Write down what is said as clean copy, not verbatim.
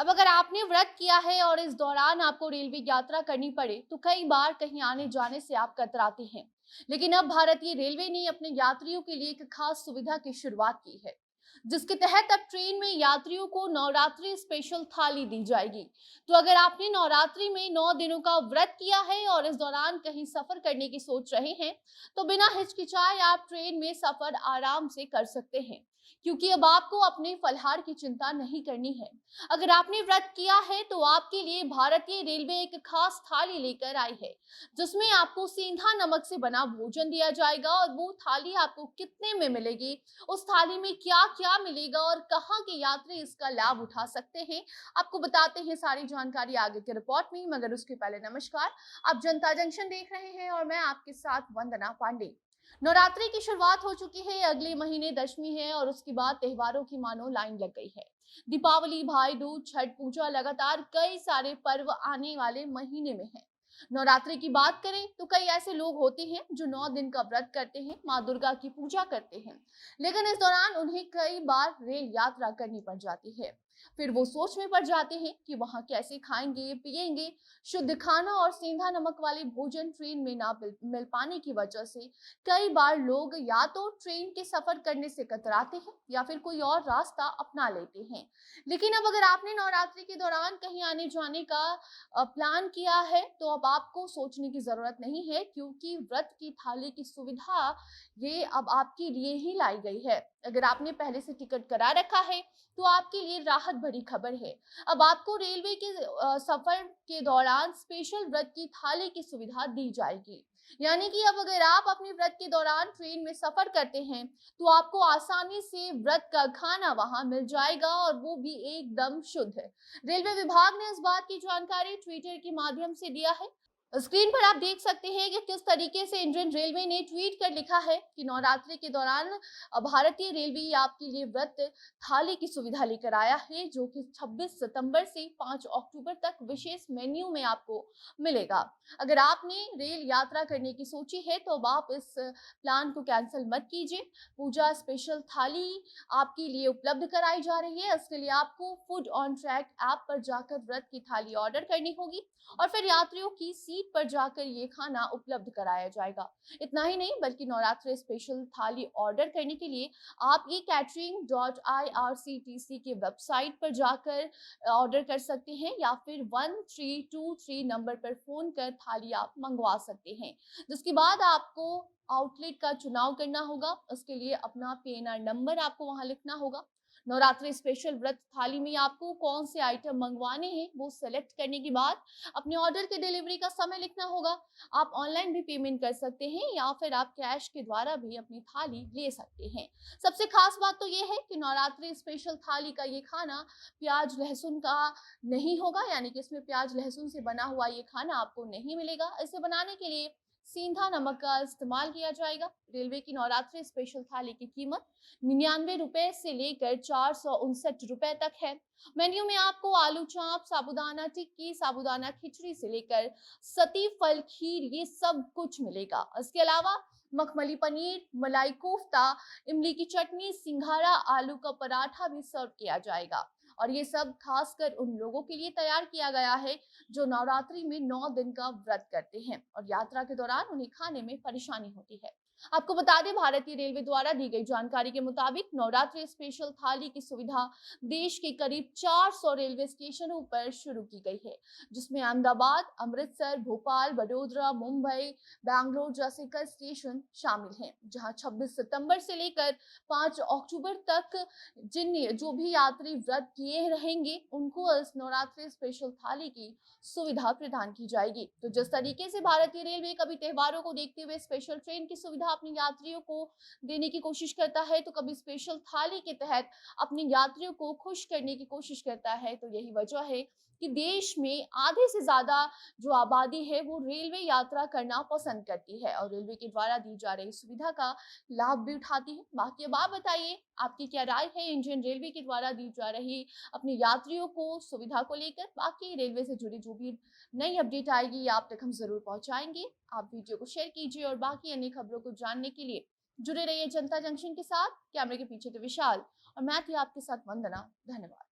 अब अगर आपने व्रत किया है और इस दौरान आपको रेलवे यात्रा करनी पड़े तो कई बार कहीं आने जाने से आप कतराते हैं। लेकिन अब भारतीय रेलवे ने अपने यात्रियों के लिए एक खास सुविधा की शुरुआत की है, जिसके तहत अब ट्रेन में यात्रियों को नवरात्रि स्पेशल थाली दी जाएगी। तो अगर आपने नवरात्रि में 9 दिनों का व्रत किया है और इस दौरान कहीं सफर करने की सोच रहे हैं, तो बिना हिचकिचाए आप ट्रेन में सफर आराम से कर सकते हैं, क्योंकि अब आपको अपने फलाहार की चिंता नहीं करनी है। अगर आपने व्रत किया है तो आपके लिए भारतीय रेलवे एक खास थाली लेकर आई है, जिसमें आपको सेंधा नमक से बना भोजन दिया जाएगा। और वो थाली आपको कितने में मिलेगी, उस थाली में क्या क्या मिलेगा और कहाँ के यात्री इसका लाभ उठा सकते हैं, आपको बताते हैं सारी जानकारी आगे के रिपोर्ट में। मगर उसके पहले नमस्कार, आप जनता जंक्शन देख रहे हैं और मैं आपके साथ वंदना पांडे। नवरात्रि की शुरुआत हो चुकी है, अगले महीने दशमी है और उसके बाद त्योहारों की मानो लाइन लग गई है। दीपावली, भाई दूज, छठ पूजा, लगातार कई सारे पर्व आने वाले महीने में है। नवरात्रि की बात करें तो कई ऐसे लोग होते हैं जो 9 दिन का व्रत करते हैं, माँ दुर्गा की पूजा करते हैं। लेकिन इस दौरान उन्हें कई बार रेल यात्रा करनी पड़ जाती है। फिर वो सोच में पड़ जाते हैं कि वहां कैसे खाएंगे पिएंगे। शुद्ध खाना और सेंधा नमक वाले भोजन ट्रेन में ना मिल पाने की वजह से कई बार लोग या तो ट्रेन के सफर करने से कतराते हैं या फिर कोई और रास्ता अपना लेते हैं। लेकिन अब अगर आपने नवरात्रि के दौरान कहीं आने जाने का प्लान किया है तो अब आपको सोचने की जरूरत नहीं है, क्योंकि व्रत की थाली की सुविधा ये अब आपके लिए ही लाई गई है। अगर आपने पहले से टिकट करा रखा है तो आपके लिए राहत भरी खबर है। अब आपको रेलवे के सफर के दौरान स्पेशल व्रत की थाली की सुविधा दी जाएगी। यानी कि अब अगर आप अपने व्रत के दौरान ट्रेन में सफर करते हैं तो आपको आसानी से व्रत का खाना वहां मिल जाएगा, और वो भी एकदम शुद्ध है। रेलवे विभाग ने इस बात की जानकारी ट्विटर के माध्यम से दिया है। स्क्रीन पर आप देख सकते हैं कि किस तरीके से इंडियन रेलवे ने ट्वीट कर लिखा है कि नवरात्रि के दौरान भारतीय रेलवे आपके लिए व्रत थाली की सुविधा लेकर आया है, जो कि 26 सितंबर से 5 अक्टूबर तक विशेष मेन्यू में आपको मिलेगा। अगर आपने रेल यात्रा करने की सोची है तो अब आप इस प्लान को कैंसिल मत कीजिए। पूजा स्पेशल थाली आपके लिए उपलब्ध कराई जा रही है। इसके लिए आपको फूड ऑन ट्रैक ऐप पर जाकर व्रत की थाली ऑर्डर करनी होगी और फिर यात्रियों की सीट पर जाकर ये खाना उपलब्ध कराया जाएगा। इतना ही नहीं, बल्कि नवरात्रि स्पेशल थाली ऑर्डर करने के लिए आप e-catering.irctc के वेबसाइट पर जाकर ऑर्डर कर सकते हैं या फिर 1323 नंबर पर फोन कर थाली आप मंगवा सकते हैं। जिसके बाद आपको आउटलेट का चुनाव करना होगा। उसके लिए अपना पीएनआर नंबर आपको वहां लिखना होगा। नवरात्रि स्पेशल व्रत थाली में आपको कौन से आइटम मंगवाने हैं वो सेलेक्ट करने के बाद अपने ऑर्डर के डिलीवरी का समय लिखना होगा। आप ऑनलाइन भी पेमेंट कर सकते हैं या फिर आप कैश के द्वारा भी अपनी थाली ले सकते हैं। सबसे खास बात तो ये है कि नवरात्रि स्पेशल थाली का ये खाना प्याज लहसुन का नहीं होगा, यानी कि इसमें प्याज लहसुन से बना हुआ ये खाना आपको नहीं मिलेगा। इसे बनाने के लिए सेंधा नमक का इस्तेमाल किया जाएगा। रेलवे की नवरात्रि स्पेशल थाली की कीमत 99 रुपए से लेकर 459 रुपए तक है। मेन्यू में आपको आलू चाप, साबूदाना टिक्की, साबूदाना खिचड़ी से लेकर सती फल खीर ये सब कुछ मिलेगा। इसके अलावा मखमली पनीर, मलाई कोफ्ता, इमली की चटनी, सिंघाड़ा, आलू का पराठा भी सर्व किया जाएगा। और ये सब खासकर उन लोगों के लिए तैयार किया गया है जो नवरात्रि में 9 दिन का व्रत करते हैं और यात्रा के दौरान उन्हें खाने में परेशानी होती है। आपको बता दें, भारतीय रेलवे द्वारा दी गई जानकारी के मुताबिक नवरात्रि स्पेशल थाली की सुविधा देश के करीब 400 रेलवे स्टेशनों पर शुरू की गई है, जिसमें अहमदाबाद, अमृतसर, भोपाल, वडोदरा, मुंबई, बैंगलोर जैसे कई स्टेशन शामिल हैं। जहां 26 सितंबर से लेकर 5 अक्टूबर तक जो भी यात्री व्रत किए रहेंगे उनको इस नवरात्रि स्पेशल थाली की सुविधा प्रदान की जाएगी। तो जिस तरीके से भारतीय रेलवे कभी त्योहारों को देखते हुए स्पेशल ट्रेन की सुविधा अपने यात्रियों को देने की कोशिश करता है, तो कभी स्पेशल थाली के तहत अपने यात्रियों को खुश करने की कोशिश करता है। तो यही वजह है कि देश में आधे से ज्यादा जो आबादी है वो रेलवे यात्रा करना पसंद करती है और रेलवे के द्वारा दी जा रही सुविधा का लाभ भी उठाती है। बाकी अब आप बताइए, आपकी क्या राय है इंडियन रेलवे के द्वारा दी जा रही अपने यात्रियों को सुविधा को लेकर? बाकी रेलवे से जुड़ी जो भी नई अपडेट आएगी आप तक हम जरूर पहुंचाएंगे। आप वीडियो को शेयर कीजिए और बाकी अन्य खबरों को जानने के लिए जुड़े रहिए जनता जंक्शन के साथ। कैमरे के पीछे तो विशाल और मैं थी आपके साथ वंदना। धन्यवाद।